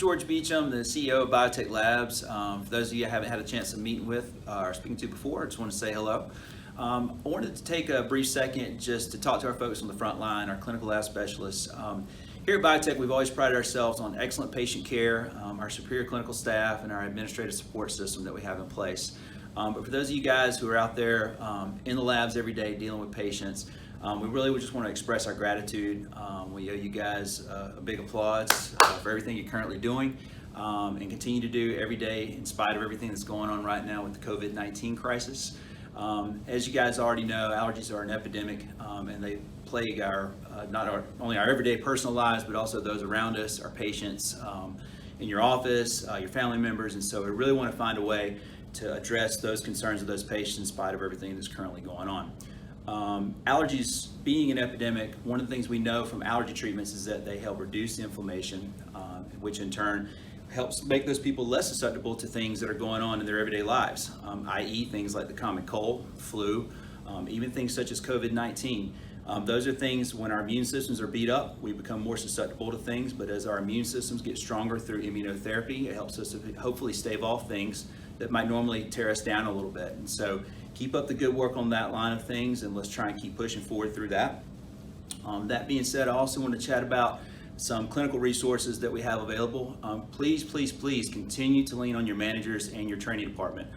George Beecham, the CEO of BioTek Labs. For those of you I haven't had a chance to meet with or speaking to before, I just want to say hello. I wanted to take a brief second just to talk to our folks on the front line, our clinical lab specialists. Here at BioTek, we've always prided ourselves on excellent patient care, our superior clinical staff, and our administrative support system that we have in place. But for those of you guys who are out there in the labs every day dealing with patients, we really would just want to express our gratitude. We owe you guys a big applause for everything you're currently doing and continue to do every day in spite of everything that's going on right now with the COVID-19 crisis. As you guys already know, allergies are an epidemic and they plague only our everyday personal lives, but also those around us, our patients, in your office, your family members. And so we really want to find a way to address those concerns of those patients in spite of everything that's currently going on. Allergies being an epidemic, one of the things we know from allergy treatments is that they help reduce the inflammation, which in turn helps make those people less susceptible to things that are going on in their everyday lives, i.e. things like the common cold, flu, even things such as COVID-19. Those are things when our immune systems are beat up, we become more susceptible to things, but as our immune systems get stronger through immunotherapy, it helps us to hopefully stave off things that might normally tear us down a little bit. And so keep up the good work on that line of things, and let's try and keep pushing forward through that. That being said, I also want to chat about some clinical resources that we have available. Please continue to lean on your managers and your training department.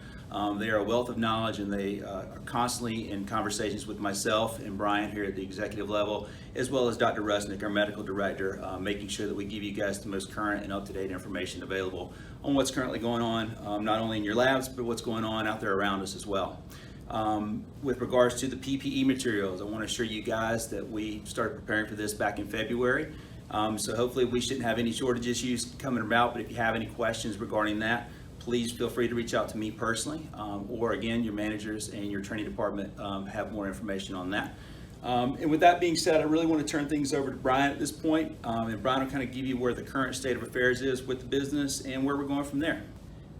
They are a wealth of knowledge, and they are constantly in conversations with myself and Brian here at the executive level, as well as Dr. Rusnick, our medical director, making sure that we give you guys the most current and up-to-date information available on what's currently going on, not only in your labs, but what's going on out there around us as well. With regards to the PPE materials, I want to assure you guys that we started preparing for this back in February. So hopefully we shouldn't have any shortage issues coming about, but if you have any questions regarding that, please feel free to reach out to me personally, or again, your managers and your training department have more information on that. And with that being said, I really want to turn things over to Brian at this point, and Brian will kind of give you where the current state of affairs is with the business and where we're going from there.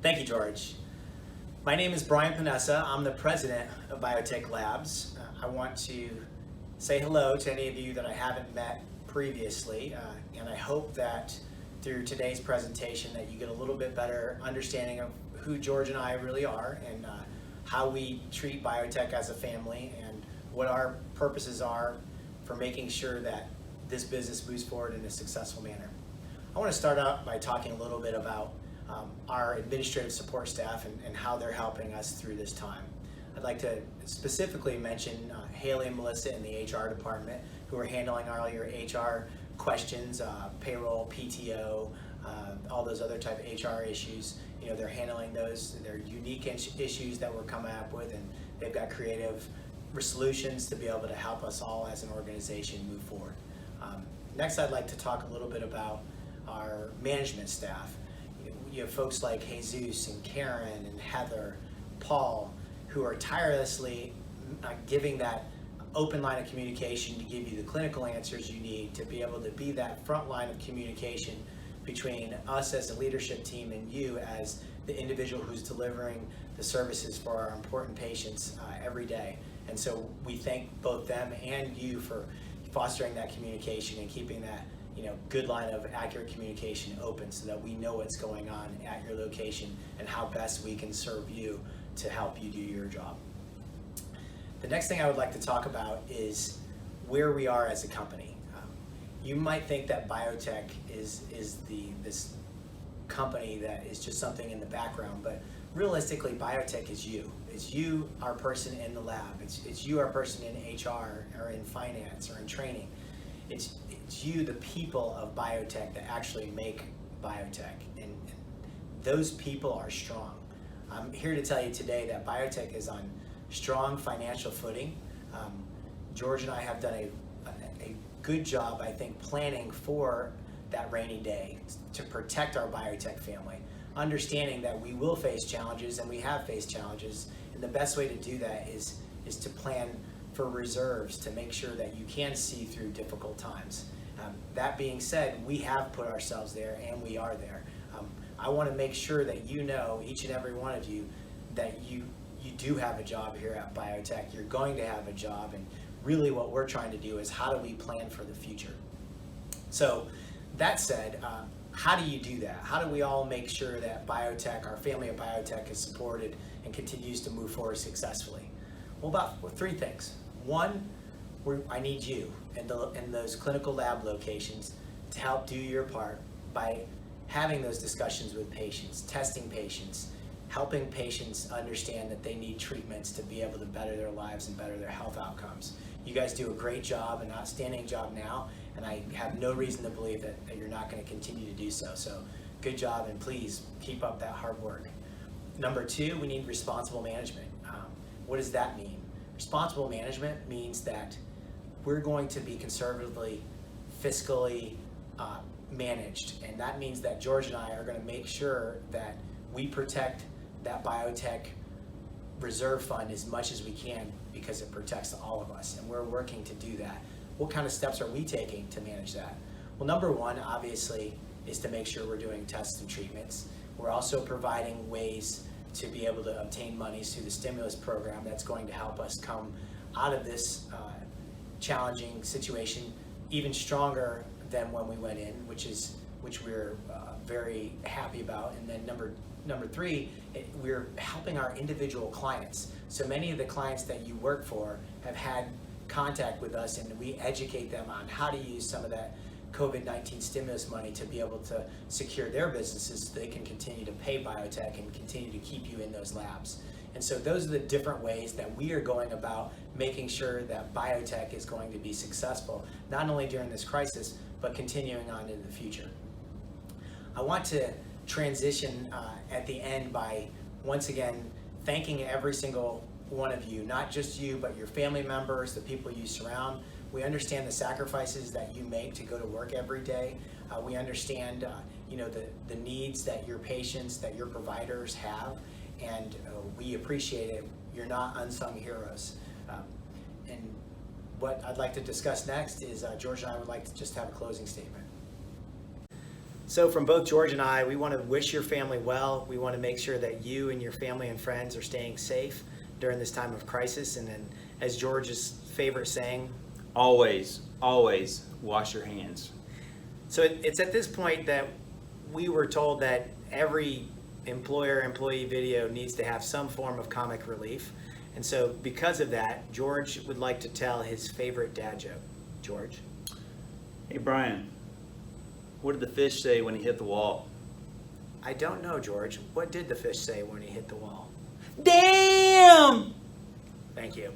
Thank you, George. My name is Brian Panessa. I'm the president of BioTek Labs. I want to say hello to any of you that I haven't met previously, and I hope that through today's presentation that you get a little bit better understanding of who George and I really are, and how we treat BioTek as a family, and what our purposes are for making sure that this business moves forward in a successful manner. I want to start out by talking a little bit about our administrative support staff and how they're helping us through this time. I'd like to specifically mention Haley and Melissa in the HR department, who are handling all your HR questions, payroll, PTO, all those other type of HR issues. You know, they're handling those. They're unique issues that we're coming up with, and they've got creative solutions to be able to help us all as an organization move forward. Next, I'd like to talk a little bit about our management staff. You have folks like Jesus and Karen and Heather, Paul, who are tirelessly giving that open line of communication to give you the clinical answers you need to be able to be that front line of communication between us as a leadership team and you as the individual who's delivering the services for our important patients every day. And so we thank both them and you for fostering that communication and keeping that good line of accurate communication open so that we know what's going on at your location and how best we can serve you to help you do your job. The next thing I would like to talk about is where we are as a company. You might think that BioTek is this company that is just something in the background, but realistically, BioTek is you. It's you, our person in the lab. It's you, our person in HR or in finance or in training. It's you, the people of BioTek, that actually make BioTek, and those people are strong. I'm here to tell you today that BioTek is on strong financial footing. George and I have done a good job, I think, planning for that rainy day to protect our BioTek family, understanding that we will face challenges, and we have faced challenges, and the best way to do that is to plan for reserves to make sure that you can see through difficult times. That being said, we have put ourselves there, and we are there. I want to make sure that you know, each and every one of you, that you do have a job here at BioTek. You're going to have a job, and really what we're trying to do is how do we plan for the future. So that said, How do you do that? How do we all make sure that BioTek, our family of BioTek, is supported and continues to move forward successfully? Well, about 3 things. One, I need you in those clinical lab locations to help do your part by having those discussions with patients, testing patients, helping patients understand that they need treatments to be able to better their lives and better their health outcomes. You guys do a great job, an outstanding job now, and I have no reason to believe that you're not going to continue to do so. So good job, and please keep up that hard work. Number 2, we need responsible management. What does that mean? Responsible management means that we're going to be conservatively, fiscally managed, and that means that George and I are going to make sure that we protect that BioTek reserve fund as much as we can, because it protects all of us, and we're working to do that. What kind of steps are we taking to manage that? Well, number 1, obviously, is to make sure we're doing tests and treatments. We're also providing ways to be able to obtain monies through the stimulus program that's going to help us come out of this challenging situation even stronger than when we went in, which we're very happy about. And then number 3, we're helping our individual clients. So many of the clients that you work for have had contact with us, and we educate them on how to use some of that COVID-19 stimulus money to be able to secure their businesses so they can continue to pay BioTek and continue to keep you in those labs. And so those are the different ways that we are going about making sure that BioTek is going to be successful, not only during this crisis, but continuing on into the future. I want to transition at the end by once again thanking every single one of you, not just you, but your family members, the people you surround. We understand the sacrifices that you make to go to work every day. We understand the needs that your patients, that your providers have, and we appreciate it. You're not unsung heroes. And what I'd like to discuss next is George and I would like to just have a closing statement. So from both George and I, we want to wish your family well. We want to make sure that you and your family and friends are staying safe during this time of crisis. And then, as George's favorite saying, Always, always wash your hands. So it's at this point that we were told that every employer-employee video needs to have some form of comic relief. And so because of that, George would like to tell his favorite dad joke. George? Hey Brian, what did the fish say when he hit the wall? I don't know, George. What did the fish say when he hit the wall? Damn! Thank you.